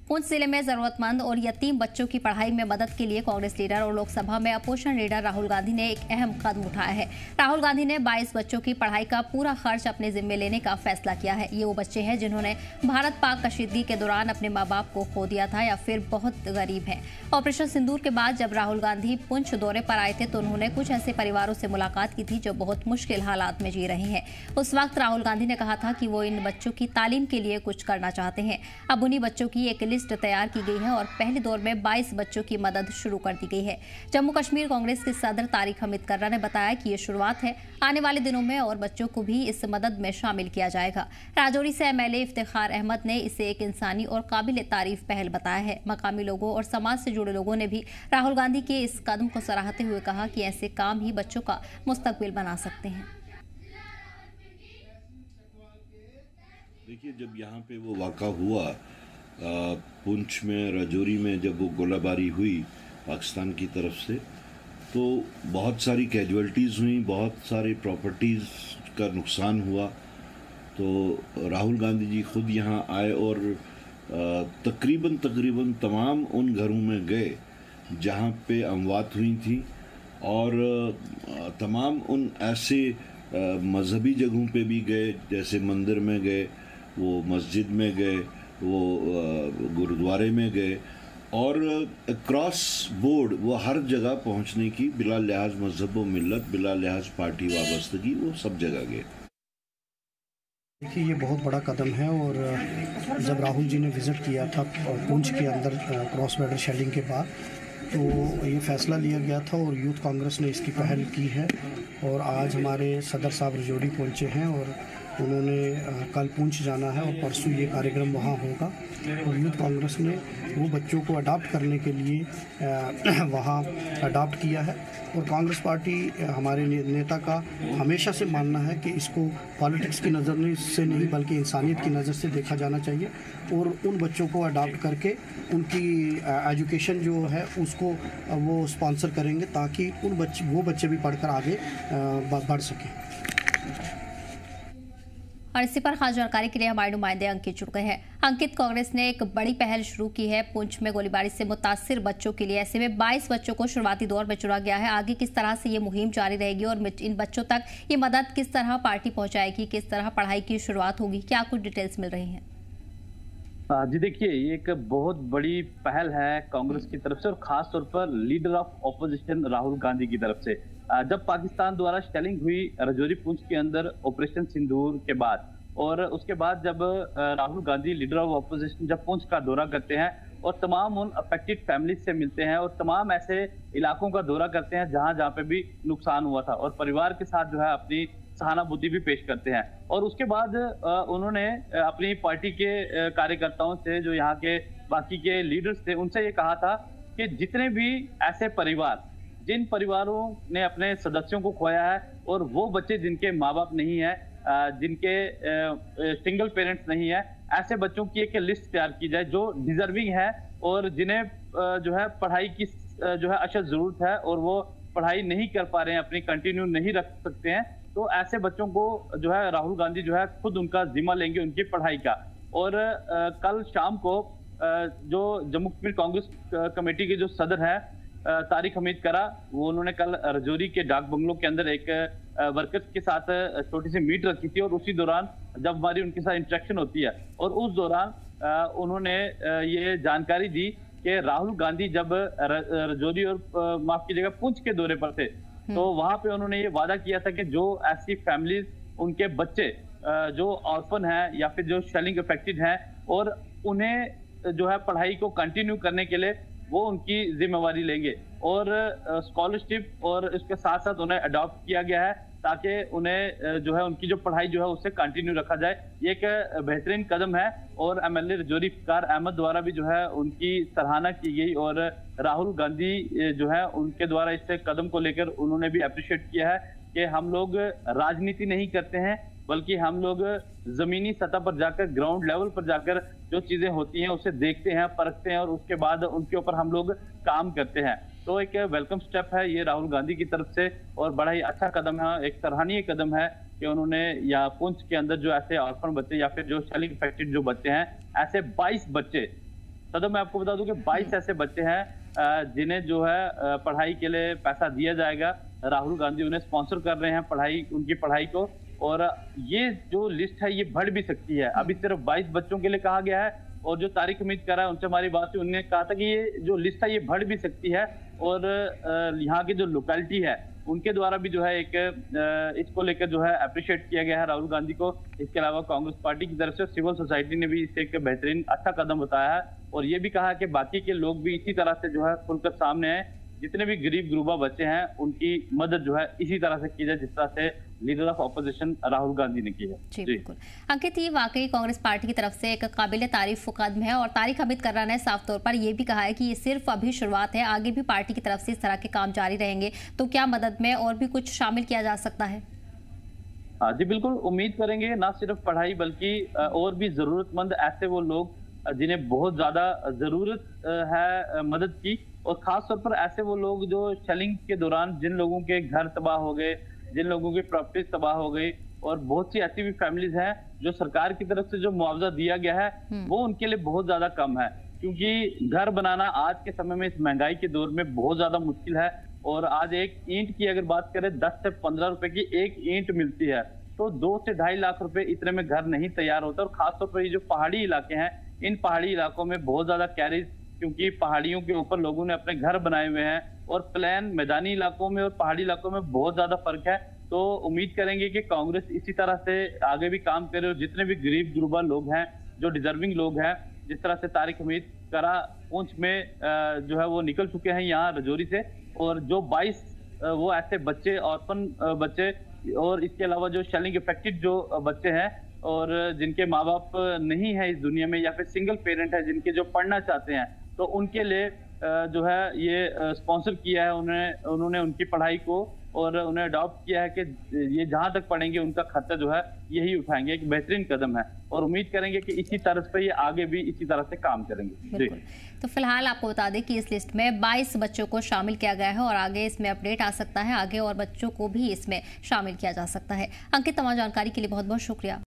पुंछ जिले में जरूरतमंद और यतीम बच्चों की पढ़ाई में मदद के लिए कांग्रेस लीडर और लोकसभा में अपोजिशन लीडर राहुल गांधी ने एक अहम कदम उठाया है। राहुल गांधी ने 22 बच्चों की पढ़ाई का पूरा खर्च अपने जिम्मे लेने का फैसला किया है। ये वो बच्चे हैं जिन्होंने भारत पाक कशीदगी के दौरान अपने माँ बाप को खो दिया था या फिर बहुत गरीब हैं। ऑपरेशन सिंदूर के बाद जब राहुल गांधी पुंछ दौरे पर आए थे तो उन्होंने कुछ ऐसे परिवारों से मुलाकात की थी जो बहुत मुश्किल हालात में जी रहे हैं। उस वक्त राहुल गांधी ने कहा था कि वो इन बच्चों की तालीम के लिए कुछ करना चाहते हैं। अब उन्हीं बच्चों की एक लिस्ट तैयार की गई है और पहले दौर में 22 बच्चों की मदद शुरू कर दी गई है। जम्मू कश्मीर कांग्रेस के सदर तारिक हमीद कर्रा ने बताया कि ये शुरुआत है। आने वाले दिनों में और बच्चों को भी इस मदद में शामिल किया जाएगा। राजौरी से एमएलए इफ्तिखार अहमद ने इसे एक इंसानी और काबिल तारीफ पहल बताया है। मकामी लोगों और समाज से जुड़े लोगों ने भी राहुल गांधी के इस कदम को सराहते हुए कहा कि ऐसे काम ही बच्चों का मुस्तकबिल बना सकते हैं। देखिए, जब यहाँ पे वो वाक़ा हुआ पुंछ में, राजौरी में, जब वो गोलाबारी हुई पाकिस्तान की तरफ से, तो बहुत सारी कैजुअल्टीज़ हुई, बहुत सारी प्रॉपर्टीज़ का नुकसान हुआ। तो राहुल गांधी जी खुद यहाँ आए और तकरीबन तमाम उन घरों में गए जहाँ पे अमवात हुई थी और तमाम उन ऐसे मजहबी जगहों पे भी गए, जैसे मंदिर में गए, वो मस्जिद में गए, वो गुरुद्वारे में गए और क्रॉस बोर्ड वो हर जगह पहुंचने की, बिला लिहाज मजहब व मिल्लत, बिला लिहाज पार्टी वाबस्तगी, वो सब जगह गए। देखिए, ये बहुत बड़ा कदम है और जब राहुल जी ने विज़िट किया था पुंछ के अंदर क्रॉस बॉर्डर शेलिंग के बाद, तो ये फैसला लिया गया था और यूथ कांग्रेस ने इसकी पहल की है। और आज हमारे सदर साहब राजौरी पहुंचे हैं और उन्होंने कल पुंछ जाना है और परसों ये कार्यक्रम वहाँ होगा। और यूथ कांग्रेस ने वो बच्चों को अडॉप्ट करने के लिए वहाँ अडॉप्ट किया है। और कांग्रेस पार्टी, हमारे नेता का हमेशा से मानना है कि इसको पॉलिटिक्स की नज़र से नहीं बल्कि इंसानियत की नज़र से देखा जाना चाहिए और उन बच्चों को अडॉप्ट करके उनकी एजुकेशन जो है उसको वो स्पॉन्सर करेंगे ताकि वो बच्चे भी पढ़कर आगे बढ़ सकें। और इसी पर खास जानकारी के लिए हमारे नुमाइंदे अंकित जुड़ गए हैं। अंकित, कांग्रेस ने एक बड़ी पहल शुरू की है पुंछ में गोलीबारी से मुतासिर बच्चों के लिए। ऐसे में 22 बच्चों को शुरुआती दौर में चुना गया है। आगे किस तरह से ये मुहिम जारी रहेगी और इन बच्चों तक ये मदद किस तरह पार्टी पहुंचाएगी, किस तरह पढ़ाई की शुरुआत होगी, क्या कुछ डिटेल्स मिल रही हैं? जी देखिए, ये एक बहुत बड़ी पहल है कांग्रेस की तरफ से और खास तौर पर leader of opposition Rahul Gandhi की तरफ से। जब पाकिस्तान द्वारा शेलिंग हुई राजौरी पुंछ के अंदर ऑपरेशन सिंदूर के बाद और उसके बाद जब Rahul Gandhi leader of opposition जब पुंछ का दौरा करते हैं और तमाम उन अफेक्टेड फैमिलीज से मिलते हैं और तमाम ऐसे इलाकों का दौरा करते हैं जहां पे भी नुकसान हुआ था और परिवार के साथ जो है अपनी सहानुभूति भी पेश करते हैं। और उसके बाद उन्होंने अपनी पार्टी के कार्यकर्ताओं से, जो यहाँ के बाकी के लीडर्स थे, उनसे ये कहा था कि जितने भी ऐसे परिवार, जिन परिवारों ने अपने सदस्यों को खोया है और वो बच्चे जिनके माँ बाप नहीं है, जिनके सिंगल पेरेंट्स नहीं है, ऐसे बच्चों की एक लिस्ट तैयार की जाए जो डिजर्विंग है और जिन्हें जो है पढ़ाई की जो है अशद जरूरत है और वो पढ़ाई नहीं कर पा रहे हैं, अपनी कंटिन्यू नहीं रख सकते हैं। तो ऐसे बच्चों को जो है राहुल गांधी जो है खुद उनका जिम्मा लेंगे उनकी पढ़ाई का। और कल शाम को जो जम्मू कश्मीर कांग्रेस कमेटी के जो सदर है तारिक हमीद कर्रा, वो उन्होंने कल राजौरी के डाक बंगलों के अंदर एक वर्कर्स के साथ छोटी सी मीट रखी थी और उसी दौरान जब हमारी उनके साथ इंटरेक्शन होती है और उस दौरान उन्होंने ये जानकारी दी कि राहुल गांधी जब राजौरी और माफ कीजिएगा पुंछ के दौरे पर थे तो वहां पे उन्होंने ये वादा किया था कि जो ऐसी फैमिलीज, उनके बच्चे जो ऑर्फन हैं या फिर जो शेलिंग अफेक्टेड हैं और उन्हें जो है पढ़ाई को कंटिन्यू करने के लिए वो उनकी जिम्मेवारी लेंगे और स्कॉलरशिप और इसके साथ साथ उन्हें अडॉप्ट किया गया है ताकि उन्हें जो है उनकी जो पढ़ाई जो है उससे कंटिन्यू रखा जाए। ये एक बेहतरीन कदम है और एमएलए राजौरी इफ्तिखार अहमद द्वारा भी जो है उनकी सराहना की गई और राहुल गांधी जो है उनके द्वारा इस कदम को लेकर उन्होंने भी अप्रिशिएट किया है कि हम लोग राजनीति नहीं करते हैं बल्कि हम लोग जमीनी सतह पर जाकर, ग्राउंड लेवल पर जाकर जो चीजें होती हैं उसे देखते हैं, परखते हैं और उसके बाद उनके ऊपर हम लोग काम करते हैं। तो एक वेलकम स्टेप है ये राहुल गांधी की तरफ से और बड़ा ही अच्छा कदम है, एक सराहनीय कदम है कि उन्होंने या पुंछ के अंदर जो ऐसे ऑर्फन बच्चे या फिर जो शेलिंग अफेक्टेड जो बच्चे हैं, ऐसे 22 बच्चे सदर मैं आपको बता दूं कि 22 ऐसे बच्चे हैं जिन्हें जो है पढ़ाई के लिए पैसा दिया जाएगा। राहुल गांधी उन्हें स्पॉन्सर कर रहे हैं उनकी पढ़ाई को, और ये जो लिस्ट है ये बढ़ भी सकती है। अभी सिर्फ 22 बच्चों के लिए कहा गया है, और जो तारिक हमीद कर रहा है उनसे हमारी बात हुई, उन्होंने कहा था कि ये जो लिस्ट है ये बढ़ भी सकती है, और यहाँ की जो लोकेलिटी है उनके द्वारा भी जो है इसको लेकर जो है अप्रिशिएट किया गया है राहुल गांधी को। इसके अलावा कांग्रेस पार्टी की तरफ से सिविल सोसाइटी ने भी इसे एक बेहतरीन अच्छा कदम बताया है, और ये भी कहा है कि बाकी के लोग भी इसी तरह से जो है खुलकर सामने आए, जितने भी गरीब गुरबा बच्चे हैं उनकी मदद जो है इसी तरह से की जाए जिस तरह से leader of opposition Rahul Gandhi ने की है। जी बिल्कुल अंकित, ये वाकई कांग्रेस पार्टी की तरफ से एक काबिल तारीफ कदम है, और तारिक हमीद कर्रा ने साफ तौर पर यह भी कहा है कि ये सिर्फ अभी शुरुआत है, आगे भी पार्टी की तरफ से इस तरह के काम जारी रहेंगे। तो क्या मदद में और भी कुछ शामिल किया जा सकता है? जी बिल्कुल, उम्मीद करेंगे ना सिर्फ पढ़ाई बल्कि और भी जरूरतमंद ऐसे वो लोग जिन्हें बहुत ज्यादा जरूरत है मदद की, और खास तौर पर ऐसे वो लोग जो शेलिंग के दौरान जिन लोगों के घर तबाह हो गए, जिन लोगों की प्रॉपर्टीज तबाह हो गई, और बहुत सी ऐसी भी फैमिलीज हैं जो सरकार की तरफ से जो मुआवजा दिया गया है वो उनके लिए बहुत ज्यादा कम है, क्योंकि घर बनाना आज के समय में इस महंगाई के दौर में बहुत ज्यादा मुश्किल है। और आज एक ईंट की अगर बात करें 10 से 15 रुपए की एक ईंट मिलती है, तो 2 से 2.5 लाख रुपए इतने में घर नहीं तैयार होता। और खासतौर पर ये जो पहाड़ी इलाके हैं, इन पहाड़ी इलाकों में बहुत ज्यादा कैरीज, क्योंकि पहाड़ियों के ऊपर लोगों ने अपने घर बनाए हुए हैं, और प्लेन मैदानी इलाकों में और पहाड़ी इलाकों में बहुत ज्यादा फर्क है। तो उम्मीद करेंगे कि कांग्रेस इसी तरह से आगे भी काम करे, और जितने भी गरीब गुरबा लोग हैं, जो डिजर्विंग लोग हैं, जिस तरह से तारिक हमीद कर्रा पूंछ में जो है वो निकल चुके हैं यहाँ रजौरी से, और जो 22 वो ऐसे बच्चे, ऑर्फन बच्चे, और इसके अलावा जो शेलिंग इफेक्टेड जो बच्चे हैं और जिनके माँ बाप नहीं है इस दुनिया में, या फिर सिंगल पेरेंट है जिनके जो पढ़ना चाहते हैं, तो उनके लिए जो है ये स्पॉन्सर किया है उन्होंने उनकी पढ़ाई को, और उन्हें अडॉप्ट किया है कि ये जहां तक पढ़ेंगे उनका खर्चा जो है यही उठाएंगे। एक बेहतरीन कदम है, और उम्मीद करेंगे कि इसी तरह पे ये आगे भी इसी तरह से काम करेंगे। जी तो फिलहाल आपको बता दें कि इस लिस्ट में 22 बच्चों को शामिल किया गया है, और आगे इसमें अपडेट आ सकता है, आगे और बच्चों को भी इसमें शामिल किया जा सकता है। अंकित, तमाम जानकारी के लिए बहुत बहुत शुक्रिया।